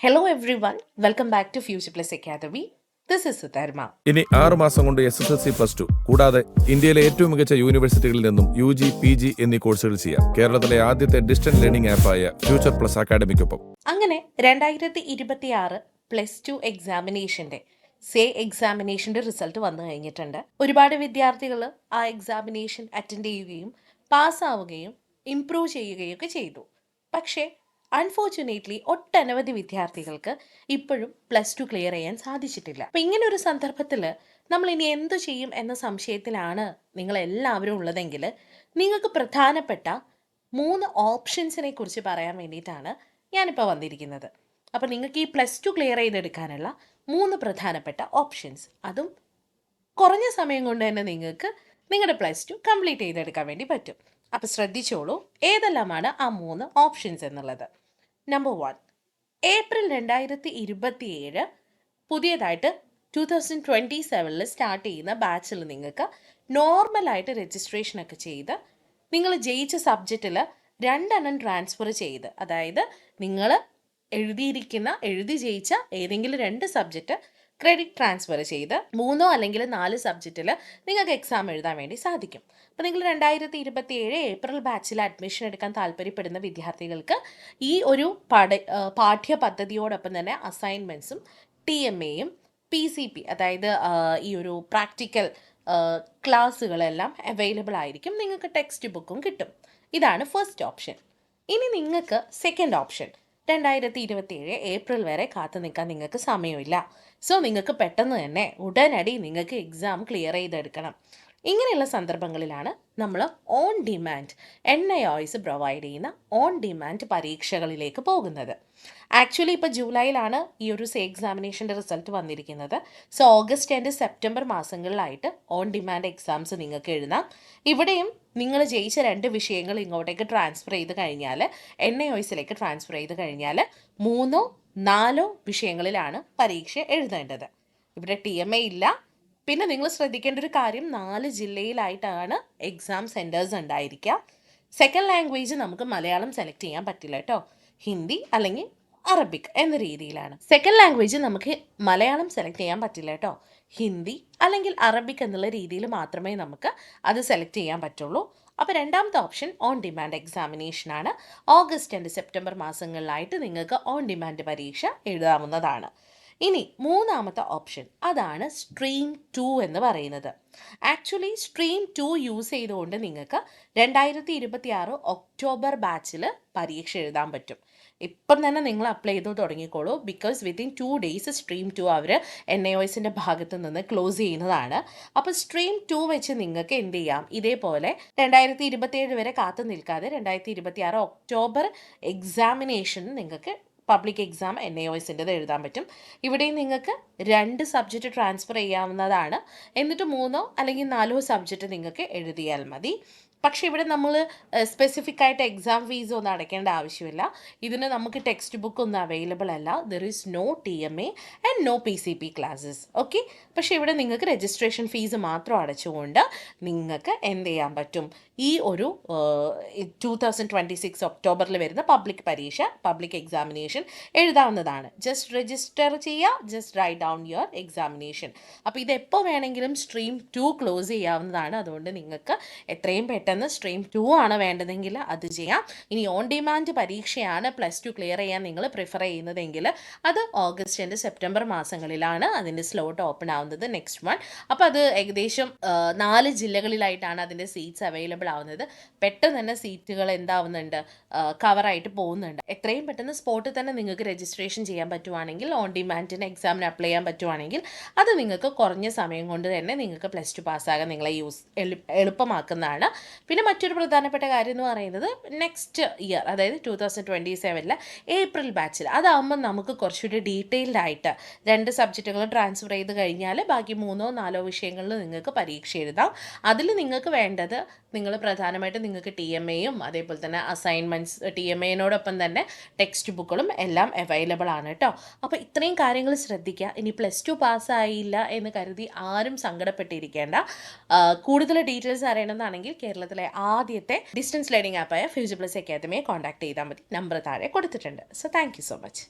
Hello everyone, welcome back to Future Plus Academy. This is Sutarma. ഇനി 6 മാസം കൊണ്ട് SSLC+2 കൂടാതെ ഇന്ത്യയിലെ ഏറ്റവും മികച്ച യൂണിവേഴ്സിറ്റികളിൽ നിന്നും UG, PG എന്നീ കോഴ്സുകൾ ചെയ്യാം. കേരളത്തിലെ ആദ്യത്തെ ഡിസ്റ്റൻസ് ലേണിംഗ് ആപ്പായ ഫ്യൂച്ചർ പ്ലസ് അക്കാഡമിക്കൊപ്പം. അങ്ങനെ 2026 +2 എക്സാമിനേഷന്റെ എക്സാമിനേഷന്റെ റിസൾട്ട് വന്നു കഴിഞ്ഞിട്ടുണ്ട്. ഒരുപാട് വിദ്യാർത്ഥികൾ ആ എക്സാമിനേഷൻ അറ്റൻഡ് ചെയ്യുകയും പാസ്സാവുകയും ഇംപ്രൂവ് ചെയ്യുകയൊക്കെ ചെയ്തു. പക്ഷേ അൺഫോർച്ചുനേറ്റ്ലി ഒട്ടനവധി വിദ്യാർത്ഥികൾക്ക് ഇപ്പോഴും +2 ക്ലിയർ ചെയ്യാൻ സാധിച്ചിട്ടില്ല. അപ്പം ഇങ്ങനെ ഒരു സന്ദർഭത്തിൽ നമ്മൾ ഇനി എന്തു ചെയ്യും എന്ന സംശയത്തിലാണ് നിങ്ങളെല്ലാവരും ഉള്ളതെങ്കിൽ നിങ്ങൾക്ക് പ്രധാനപ്പെട്ട 3 ഓപ്ഷൻസിനെ കുറിച്ച് പറയാൻ വേണ്ടിയിട്ടാണ് ഞാനിപ്പോൾ വന്നിരിക്കുന്നത്. അപ്പോൾ നിങ്ങൾക്ക് ഈ +2 ക്ലിയർ ചെയ്തെടുക്കാനുള്ള 3 പ്രധാനപ്പെട്ട ഓപ്ഷൻസ്, അതും കുറഞ്ഞ സമയം കൊണ്ട് തന്നെ നിങ്ങൾക്ക് നിങ്ങളുടെ +2 കംപ്ലീറ്റ് ചെയ്തെടുക്കാൻ വേണ്ടി പറ്റും. അപ്പോൾ ശ്രദ്ധിച്ചോളൂ ഏതെല്ലാമാണ് ആ 3 ഓപ്ഷൻസ് എന്നുള്ളത്. നമ്പർ 1, ഏപ്രിൽ 2027 പുതിയതായിട്ട് 2027 സ്റ്റാർട്ട് ചെയ്യുന്ന ബാച്ചിൽ നിങ്ങൾക്ക് നോർമലായിട്ട് രജിസ്ട്രേഷനൊക്കെ ചെയ്ത് നിങ്ങൾ ജയിച്ച സബ്ജക്റ്റിൽ 2 എണ്ണം ട്രാൻസ്ഫർ ചെയ്ത്, അതായത് നിങ്ങൾ എഴുതി ജയിച്ച ഏതെങ്കിലും 2 സബ്ജക്റ്റ് ക്രെഡിറ്റ് ട്രാൻസ്ഫർ ചെയ്ത് 3 അല്ലെങ്കിൽ 4 സബ്ജക്റ്റിൽ നിങ്ങൾക്ക് എക്സാം എഴുതാൻ വേണ്ടി സാധിക്കും. അപ്പോൾ നിങ്ങൾ 2027 ഏപ്രിൽ ബാച്ചിൽ അഡ്മിഷൻ എടുക്കാൻ താല്പര്യപ്പെടുന്ന വിദ്യാർത്ഥികൾക്ക് ഈ ഒരു പാഠ്യ പദ്ധതിയോടൊപ്പം തന്നെ അസൈൻമെൻറ്റ്സും TMAയും PCP, അതായത് ഈ ഒരു പ്രാക്ടിക്കൽ ക്ലാസ്സുകളെല്ലാം അവൈലബിൾ ആയിരിക്കും. നിങ്ങൾക്ക് ടെക്സ്റ്റ് ബുക്കും കിട്ടും. ഇതാണ് ഫസ്റ്റ് ഓപ്ഷൻ. ഇനി നിങ്ങൾക്ക് സെക്കൻഡ് ഓപ്ഷൻ, 2027 ഏപ്രിൽ വരെ കാത്തു നിൽക്കാൻ നിങ്ങൾക്ക് സമയമില്ല. സോ നിങ്ങൾക്ക് പെട്ടെന്ന് തന്നെ ഉടനടി നിങ്ങൾക്ക് എക്സാം ക്ലിയർ ചെയ്തെടുക്കണം. ഇങ്ങനെയുള്ള സന്ദർഭങ്ങളിലാണ് നമ്മൾ ഓൺ ഡിമാൻഡ് NIOS പ്രൊവൈഡ് ചെയ്യുന്ന ഓൺ ഡിമാൻഡ് പരീക്ഷകളിലേക്ക് പോകുന്നത്. ആക്ച്വലി ഇപ്പോൾ ജൂലൈയിലാണ് ഈ ഒരു എക്സാമിനേഷൻ്റെ റിസൾട്ട് വന്നിരിക്കുന്നത്. സോ ഓഗസ്റ്റ് ആൻഡ് സെപ്റ്റംബർ മാസങ്ങളിലായിട്ട് ഓൺ ഡിമാൻഡ് എക്സാംസ് നിങ്ങൾക്ക് എഴുതാം. ഇവിടെയും നിങ്ങൾ ജയിച്ച 2 വിഷയങ്ങൾ ഇങ്ങോട്ടേക്ക് ട്രാൻസ്ഫർ ചെയ്ത് കഴിഞ്ഞാൽ, NIOSലേക്ക് ട്രാൻസ്ഫർ ചെയ്ത് കഴിഞ്ഞാൽ 3 4 വിഷയങ്ങളിലാണ് പരീക്ഷ എഴുതേണ്ടത്. ഇവിടെ TMA ഇല്ല. പിന്നെ നിങ്ങൾ ശ്രദ്ധിക്കേണ്ട ഒരു കാര്യം, 4 ജില്ലയിലായിട്ടാണ് എക്സാം സെൻറ്റേഴ്സ് ഉണ്ടായിരിക്കുക. സെക്കൻഡ് ലാംഗ്വേജ് നമുക്ക് മലയാളം സെലക്ട് ചെയ്യാൻ പറ്റില്ല കേട്ടോ. ഹിന്ദി അല്ലെങ്കിൽ അറബിക് എന്ന രീതിയിലാണ്. സെക്കൻഡ് ലാംഗ്വേജ് നമുക്ക് മലയാളം സെലക്ട് ചെയ്യാൻ പറ്റില്ല കേട്ടോ. ഹിന്ദി അല്ലെങ്കിൽ അറബിക് എന്നുള്ള രീതിയിൽ മാത്രമേ നമുക്ക് അത് സെലക്ട് ചെയ്യാൻ പറ്റുള്ളൂ. അപ്പോൾ രണ്ടാമത്തെ ഓപ്ഷൻ ഓൺ ഡിമാൻഡ് എക്സാമിനേഷനാണ്. ഓഗസ്റ്റ് ആൻഡ് സെപ്റ്റംബർ മാസങ്ങളിലായിട്ട് നിങ്ങൾക്ക് ഓൺ ഡിമാൻഡ് പരീക്ഷ എഴുതാവുന്നതാണ്. ഇനി മൂന്നാമത്തെ ഓപ്ഷൻ, അതാണ് സ്ട്രീം 2 എന്ന് പറയുന്നത്. ആക്ച്വലി സ്ട്രീം 2 യൂസ് ചെയ്തുകൊണ്ട് നിങ്ങൾക്ക് 2026 ഒക്ടോബർ ബാച്ചിൽ പരീക്ഷ എഴുതാൻ പറ്റും. ഇപ്പം തന്നെ നിങ്ങൾ അപ്ലൈ ചെയ്ത് തുടങ്ങിക്കോളൂ. ബിക്കോസ് വിത്തിൻ 2 ഡേയ്സ് സ്ട്രീം 2 അവർ NIOSൻ്റെ ഭാഗത്ത് നിന്ന് ക്ലോസ് ചെയ്യുന്നതാണ്. അപ്പോൾ സ്ട്രീം 2 വെച്ച് നിങ്ങൾക്ക് എന്ത് ചെയ്യാം, ഇതേപോലെ 2027 വരെ കാത്തു നിൽക്കാതെ 2026 ഒക്ടോബർ എക്സാമിനേഷൻ നിങ്ങൾക്ക് പബ്ലിക് എക്സാം NIOSൻ്റെത് എഴുതാൻ പറ്റും. ഇവിടെയും നിങ്ങൾക്ക് 2 സബ്ജക്റ്റ് ട്രാൻസ്ഫർ ചെയ്യാവുന്നതാണ്. എന്നിട്ട് 3 അല്ലെങ്കിൽ 4 സബ്ജക്റ്റ് നിങ്ങൾക്ക് എഴുതിയാൽ മതി. പക്ഷേ ഇവിടെ നമ്മൾ സ്പെസിഫിക് ആയിട്ട് എക്സാം ഫീസ് ഒന്നും അടയ്ക്കേണ്ട ആവശ്യമില്ല. ഇതിന് നമുക്ക് ടെക്സ്റ്റ് ബുക്ക് ഒന്നും അവൈലബിൾ അല്ല. There is no TMA and no PCP classes. Okay, പക്ഷേ ഇവിടെ നിങ്ങൾക്ക് രജിസ്ട്രേഷൻ ഫീസ് മാത്രം അടച്ചുകൊണ്ട് നിങ്ങൾക്ക് എന്ത് ചെയ്യാൻ പറ്റും, ഈ ഒരു 2026 ഒക്ടോബറിൽ വരുന്ന പബ്ലിക് എക്സാമിനേഷൻ എഴുതാവുന്നതാണ്. ജസ്റ്റ് രജിസ്റ്റർ ചെയ്യുക, just write down your examination. അപ്പോൾ ഇതെപ്പോൾ വേണമെങ്കിലും സ്ട്രീം 2 ക്ലോസ് ചെയ്യാവുന്നതാണ്. അതുകൊണ്ട് നിങ്ങൾക്ക് എത്രയും പെട്ടെന്ന് സ്ട്രീം 2 ആണ് വേണ്ടതെങ്കിൽ അത് ചെയ്യാം. ഇനി ഓൺ ഡിമാൻഡ് പരീക്ഷയാണ് +2 ക്ലിയർ ചെയ്യാൻ നിങ്ങൾ പ്രിഫർ ചെയ്യുന്നതെങ്കിൽ അത് ഓഗസ്റ്റ് ആൻഡ് സെപ്റ്റംബർ മാസങ്ങളിലാണ് അതിൻ്റെ സ്ലോട്ട് ഓപ്പൺ ആവുന്നത്, നെക്സ്റ്റ് മന്ത്. അപ്പോൾ അത് ഏകദേശം 4 ജില്ലകളിലായിട്ടാണ് അതിൻ്റെ സീറ്റ്സ് അവൈലബിൾ ആവുന്നത്. പെട്ടെന്ന് തന്നെ സീറ്റുകൾ എന്താവുന്നുണ്ട്, കവറായിട്ട് പോകുന്നുണ്ട്. എത്രയും പെട്ടെന്ന് സ്പോട്ടിൽ തന്നെ നിങ്ങൾക്ക് രജിസ്ട്രേഷൻ ചെയ്യാൻ പറ്റുവാണെങ്കിൽ, ഓൺ ഡിമാൻഡിന് എക്സാമിന് അപ്ലൈ ചെയ്യാൻ പറ്റുവാണെങ്കിൽ അത് നിങ്ങൾക്ക് കുറഞ്ഞ സമയം കൊണ്ട് തന്നെ നിങ്ങൾക്ക് +2 പാസ്സാകാൻ നിങ്ങളെ എളുപ്പമാക്കുന്നതാണ്. പിന്നെ മറ്റൊരു പ്രധാനപ്പെട്ട കാര്യം എന്ന് പറയുന്നത്, നെക്സ്റ്റ് ഇയർ അതായത് 2027 ഏപ്രിൽ ബാച്ചിൽ അതാകുമ്പോൾ നമുക്ക് കുറച്ചുകൂടി ഡീറ്റെയിൽഡ് ആയിട്ട് 2 സബ്ജക്റ്റുകൾ ട്രാൻസ്ഫർ ചെയ്ത് കഴിഞ്ഞാൽ ബാക്കി 3 4 വിഷയങ്ങളിൽ നിങ്ങൾക്ക് പരീക്ഷ എഴുതാം. അതിൽ നിങ്ങൾക്ക് വേണ്ടത്, നിങ്ങൾ പ്രധാനമായിട്ടും നിങ്ങൾക്ക് TMAയും അതേപോലെ തന്നെ അസൈൻമെൻറ്റ്സ്, TMAനോടൊപ്പം തന്നെ ടെക്സ്റ്റ് ബുക്കുകളും എല്ലാം അവൈലബിൾ ആണ് കേട്ടോ. അപ്പോൾ ഇത്രയും കാര്യങ്ങൾ ശ്രദ്ധിക്കുക. ഇനി +2 പാസ്സായില്ല എന്ന് കരുതി ആരും സങ്കടപ്പെട്ടിരിക്കേണ്ട. കൂടുതൽ ഡീറ്റെയിൽസ് അറിയണമെന്നാണെങ്കിൽ കേരളത്തിലെ ആദ്യത്തെ ഡിസ്റ്റൻസ് ലേണിംഗ് ആപ്പായ ഫ്യൂച്ചർ പ്ലസ് അക്കാദമിയെ കോൺടാക്ട് ചെയ്താൽ മതി. നമ്പർ താഴെ കൊടുത്തിട്ടുണ്ട്. So thank you so much.